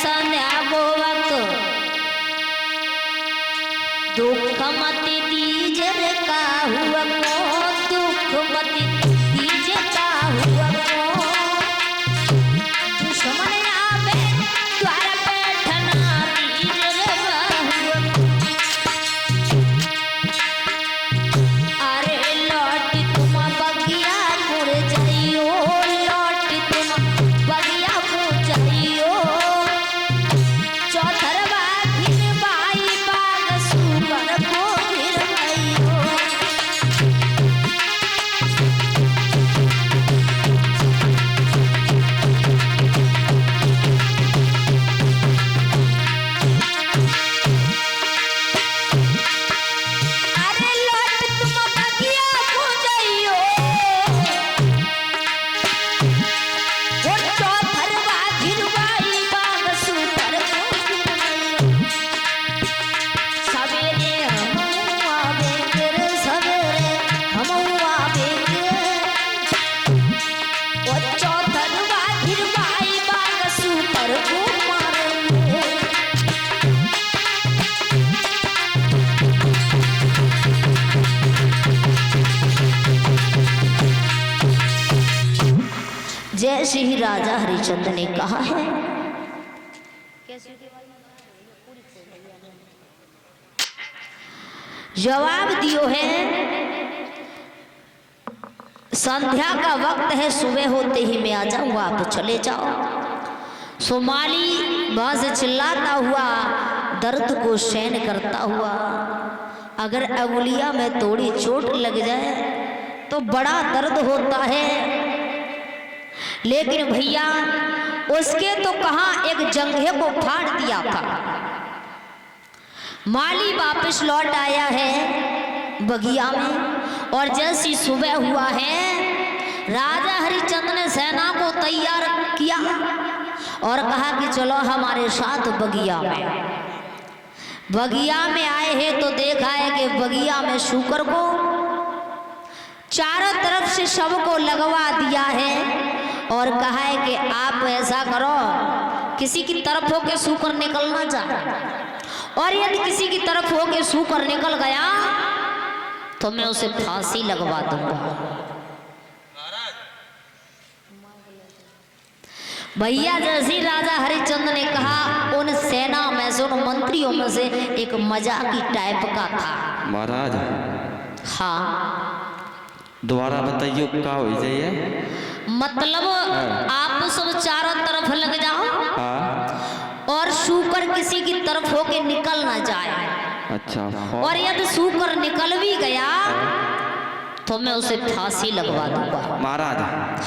संध्या को वक्त दुख मत दीजिए का हुआ को दुख मत दीजिए का हुआ को दुश्मन आवे द्वार पे ठना दीजिए हुआ अरे लौट तुम बगिया मुड़ जाइयो लौट तुम बगिया मुड़ जाइयो चौथरवा फिर बाई बाग सुपर को फिर आइयो अरे लौट तुम बगिया मुड़ जाइयो और चौथरवा फिर बाई बाग सुपर को फिर आइयो सवेरे हम आवेंगे रे सवेरे हम आवेंगे और चौथरवा फिर बाई बाग सुपर को मारेंगे जैसे ही राजा हरिश्चंद्र ने कहा है जवाब दियो है संध्या का वक्त है सुबह होते ही मैं आ जाऊंगा आप चले जाओ सोमाली वहां से चिल्लाता हुआ दर्द को सहन करता हुआ अगर अंगुलिया में थोड़ी चोट लग जाए तो बड़ा दर्द होता है लेकिन भैया उसके तो कहां एक जंघे को फाड़ दिया था माली वापस लौट आया है बगिया में और जैसी सुबह हुआ है राजा हरिश्चंद्र ने सेना को तैयार किया और कहा कि चलो हमारे साथ बगिया में आए हैं तो देखा है कि बगिया में शुकर को चारों तरफ से सबको लगवा दिया है और कहा है कि आप ऐसा करो किसी की तरफ हो के सूकर निकलना चाहे और यदि किसी की तरफ हो के सूकर निकल गया तो मैं उसे फांसी लगवा दूंगा भैया जैसे राजा हरिश्चंद्र ने कहा उन सेना में से उन मंत्रियों में से एक मजाकी टाइप का था महाराज हाँ दोबारा बताइए क्या हो जाइए मतलब आप सब चारों तरफ लग जाओ हाँ और सूकर किसी की तरफ होके निकल ना जाए अच्छा और यदि सूकर निकल भी गया तो मैं उसे फांसी लगवा दूंगा महाराज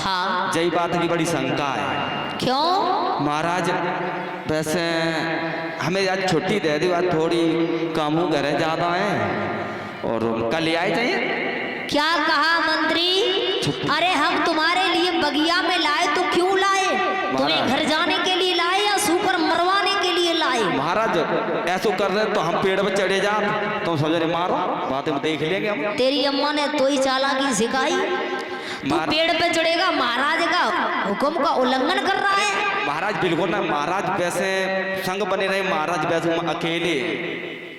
हाँ जय बात की बड़ी शंका है क्यों महाराज वैसे हमें आज छुट्टी दे दी बात थोड़ी कामों करे ज्यादा है और कल ले आए चाहिए क्या कहा मंत्री अरे हम तुम्हारे लिए बगिया में लाए तो क्यों लाए तुम्हें घर जाने के लिए लाए या सूकर मरवाने के लिए लाए महाराज ऐसा कर रहे तो हम पेड़ पर चढ़े जा तुम समझ रहे मारो बात में देख लेंगे हम तेरी अम्मा ने तो ही चालाकी सिखाई तू पेड़ पे चढ़ेगा महाराज का हुक्म का उल्लंघन कर रहा है महाराज बिल्कुल ना महाराज वैसे संग बने रहे महाराज वैसे अकेले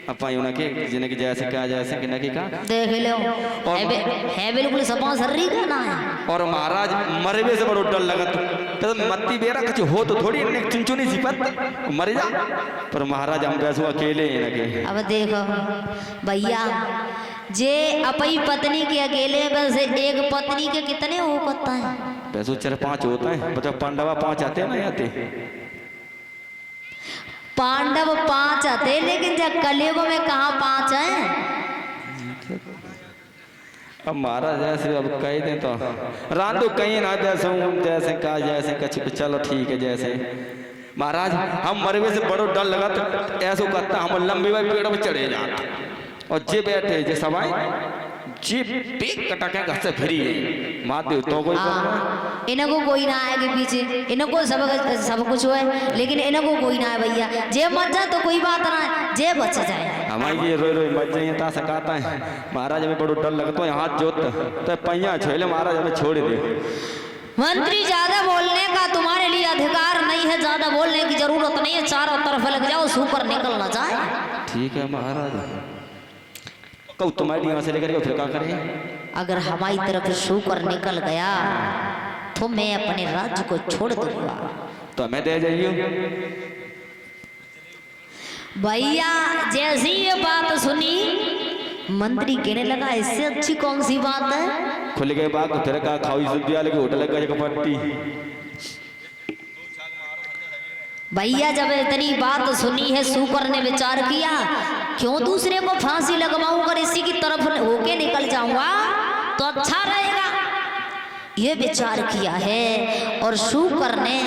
अपन उनके जिनके जैसे क्या जैसे कि नहीं का देख लो है बिल्कुल सपा सर्री का ना है और महाराज मरवे से बड़ो डर लगत तो मत्ती बेरा कुछ हो तो थोड़ी ने चुनचुनी सिपत मर जा पर महाराज हम वैसे अकेले हैं लगे अब देखो भैया जे अपनी पत्नी के अकेले वैसे एक पत्नी के कितने हो सकता है वैसे 4-5 होता है मतलब पांडवा 5 आते हैं ना आते पांडव 5 आते लेकिन जब कलयुग में कहाँ 5 हैं अब महाराज जैसे अब कह दें तो रांधो कहीं ना जैसे कहा जैसे कछ चलो ठीक है जैसे महाराज हम मरवे से बड़ो डर लगा तो ऐसा करता हम लंबे पेड़ पर चढ़े जाते और जे बैठे जे सवाई जी पीक कटा के घर से फिरी है माते तो कोई इनको कोई ना आएगा पीछे इनको सब कुछ है लेकिन इनको कोई ना है भैया जे मर जाए तो कोई बात ना है जे बच जाए हमारी ये रोई रोई मर जाइए ता सकाता है महाराज हमें बड़ो डर लगता है हाथ जोत तो पहिया छोले महाराज हमें छोड़ दे मंत्री ज्यादा बोलने का तुम्हारे लिए अधिकार नहीं है, ज्यादा बोलने की जरूरत नहीं है, चारों तरफ लग जाओ, सूकर निकल ना जाए। ठीक है महाराज। कब तुम्हारी यहाँ से लेकर के फिर क्या करें? अगर हमारी तरफ सूकर निकल गया तो मैं अपने राज्य को छोड़ दूंगा। तो हमें दे जाइए। भैया जैसी ये बात सुनी मंत्री कहने लगा इससे अच्छी कौन सी बात है। खुल गए बात तो फिर कहा खाओ विश्वविद्यालय के होटल का पट्टी। भैया जब इतनी बात सुनी है सूकर ने विचार किया क्यों दूसरे को फांसी लगवाऊं, अगर इसी की तरफ होके निकल जाऊंगा तो अच्छा रहेगा, ये विचार किया है। और सूकर ने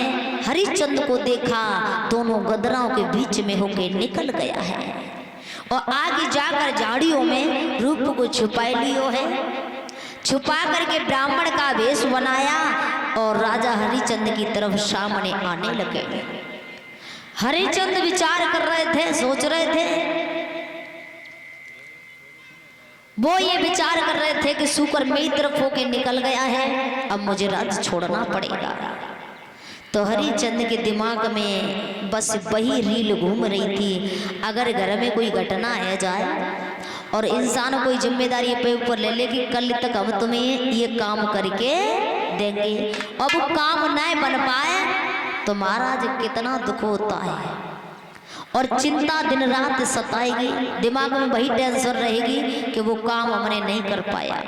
हरिश्चंद्र को देखा, दोनों गदराओं के बीच में होके निकल गया है और आगे जाकर झाड़ियों में रूप को छुपा लियो है। छुपा करके ब्राह्मण का वेश बनाया और राजा हरिश्चंद्र की तरफ सामने आने लगे। हरिश्चंद्र विचार कर रहे थे, सोच रहे थे, वो ये विचार कर रहे थे कि सूकर मेरी तरफ होके निकल गया है, अब मुझे राज्य छोड़ना पड़ेगा। तो हरिश्चंद्र के दिमाग में बस वही रील घूम रही थी, अगर घर में कोई घटना आ जाए और इंसान कोई जिम्मेदारी पे ऊपर ले ले कि कल तक हम तुम्हें ये काम करके देंगे, अब काम न बन पाए तो महाराज कितना दुख होता है और चिंता दिन रात सताएगी, दिमाग में वही टेंशन रहेगी कि वो काम हमने नहीं कर पाया।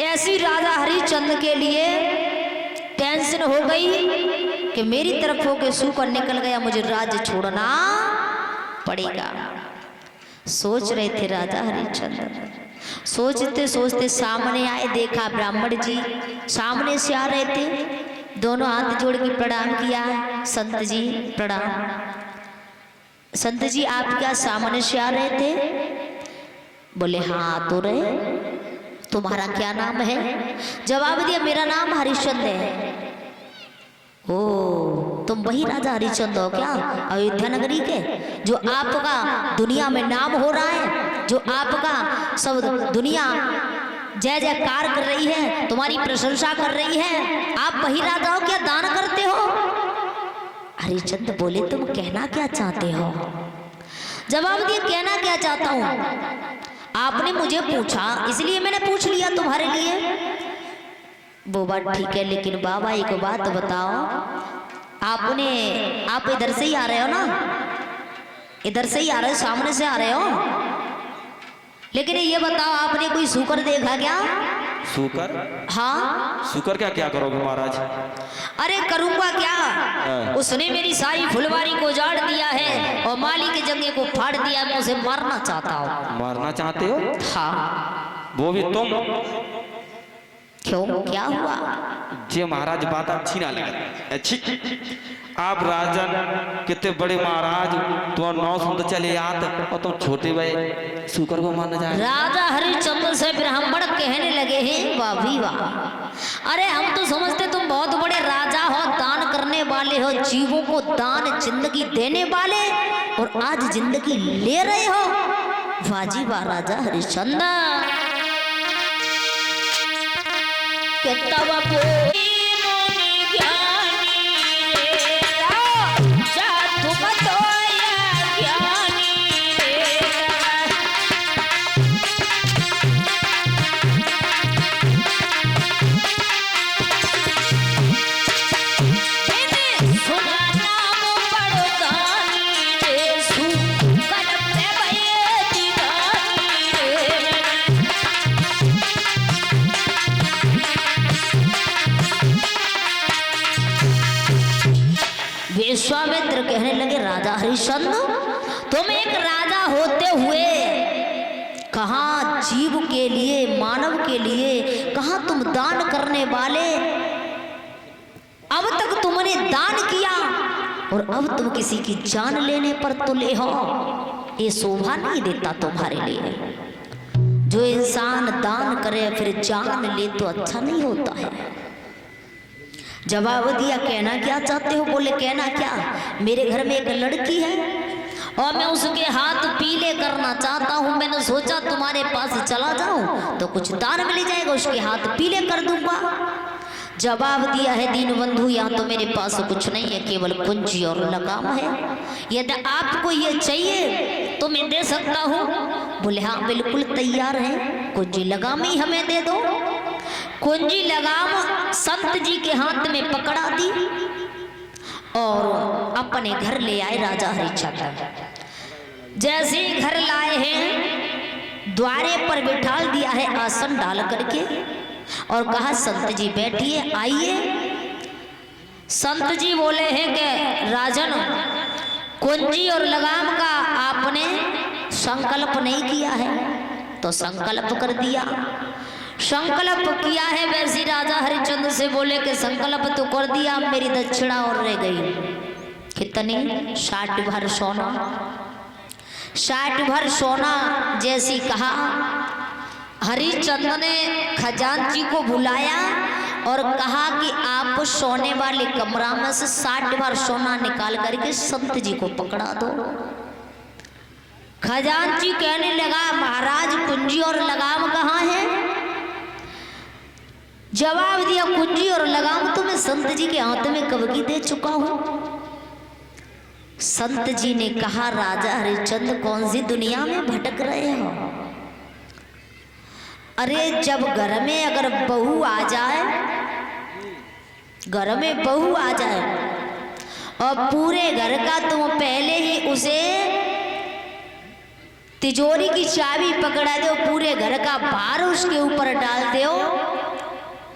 ऐसी राजा हरिश्चंद्र के लिए टेंशन हो गई कि मेरी तरफ होके सूकर निकल गया, मुझे राज्य छोड़ना पड़ेगा। सोच रहे थे राजा हरिश्चंद्र, सोचते सोचते सामने आए, देखा ब्राह्मण जी सामने से आ रहे थे, दोनों हाथ जोड़ के प्रणाम किया। संत जी प्रणाम। संत जी आप क्या सामने से आ रहे थे? बोले हाँ तो रहे। तुम्हारा क्या नाम है? जवाब दिया मेरा नाम हरिश्चंद्र है। ओ तुम वही राजा हरिश्चंद्र हो क्या अयोध्या नगरी के, जो आपका दुनिया में नाम हो रहा है, जो आपका सब दुनिया जय जयकार कर रही है, तुम्हारी प्रशंसा कर रही है, आप वही राजा हो क्या, दान करते हो? हरिश्चंद्र बोले तुम कहना क्या चाहते हो? जवाब दिया कहना क्या चाहता हूँ, आपने मुझे पूछा इसलिए मैंने पूछ लिया तुम्हारे लिए। वो बात ठीक है, लेकिन बाबा एक बात बताओ, आप इधर से ही आ रहे हो ना? इधर से ही आ रहे हो, सामने से आ रहे हो, लेकिन ये बताओ आपने कोई सूकर देखा क्या? सूकर? हाँ। सूकर क्या क्या करोगे महाराज? अरे करूंगा क्या, उसने मेरी सारी फुलवारी को उजाड़ दिया है और माली के जंगे को फाड़ दिया, मैं उसे मारना चाहता हूँ। मारना चाहते हो? हाँ। वो भी तुम? क्यों क्या हुआ? जी महाराज बात अच्छी ना लगे। अच्छी आप राजन कितने बड़े महाराज, तुम नौ सुन चले आते और तुम छोटे भाई सूकर को मारना चाहे। राजा हरिश्चंद्र से ब्राह्मण कहने लगे हैं वाह भी वाह, अरे हम तो समझते तुम बहुत बड़े राजा हो, दान करने वाले हो, जीवों को दान जिंदगी देने वाले, और आज जिंदगी ले रहे हो। वाह जी वाह राजा हरिश्चंद्र। विश्वामित्र कहने लगे राजा हरिश्चंद्र तुम एक राजा होते हुए कहाँ जीव के लिए, मानव के लिए कहाँ तुम दान करने वाले, अब तक तुमने दान किया और अब तुम किसी की जान लेने पर तुले हो, ये शोभा नहीं देता तुम्हारे लिए। जो इंसान दान करे फिर जान ले तो अच्छा नहीं होता है। जवाब दिया कहना क्या चाहते हो? बोले कहना क्या, मेरे घर में एक लड़की है और मैं उसके हाथ पीले करना चाहता हूँ, मैंने सोचा तुम्हारे पास चला जाऊं तो कुछ दान मिल जाएगा, उसके हाथ पीले कर दूंगा। जवाब दिया है दीनबंधु, यहाँ तो मेरे पास कुछ नहीं है, केवल कुंजी और लगाम है। यदि आपको ये चाहिए तो मैं दे सकता हूँ। बोले हाँ बिल्कुल तैयार है, कुंजी लगाम ही हमें दे दो। कुंजी लगाम संत जी के हाथ में पकड़ा दी और अपने घर ले आए राजा हरिश्चंद्र। जैसे ही घर लाए हैं, द्वारे पर बिठाल दिया है आसन डाल करके और कहा संत जी बैठिए, आइए। संत जी बोले हैं कि राजन, कुंजी और लगाम का आपने संकल्प नहीं किया है, तो संकल्प कर दिया। संकल्प किया है वैसी राजा हरिश्चंद्र से बोले कि संकल्प तो कर दिया, मेरी दक्षिणा और रह गई। कितनी? 60 भर सोना। 60 भर सोना जैसी कहा, हरिश्चंद्र ने खजांची को बुलाया और कहा कि आप सोने वाले कमरा में से 60 भर सोना निकाल करके संत जी को पकड़ा दो। खजांची कहने लगा महाराज कुंजी और लगाम कहाँ है? जवाब दिया कुंजी और लगाम तो मैं संत जी के हाथ में कब की दे चुका हूं। संत जी ने कहा राजा हरिश्चंद्र कौन सी दुनिया में भटक रहे हो? अरे जब घर में अगर बहू आ जाए, घर में बहू आ जाए और पूरे घर का तुम पहले ही उसे तिजोरी की चाबी पकड़ा दो, पूरे घर का भार उसके ऊपर डाल दो,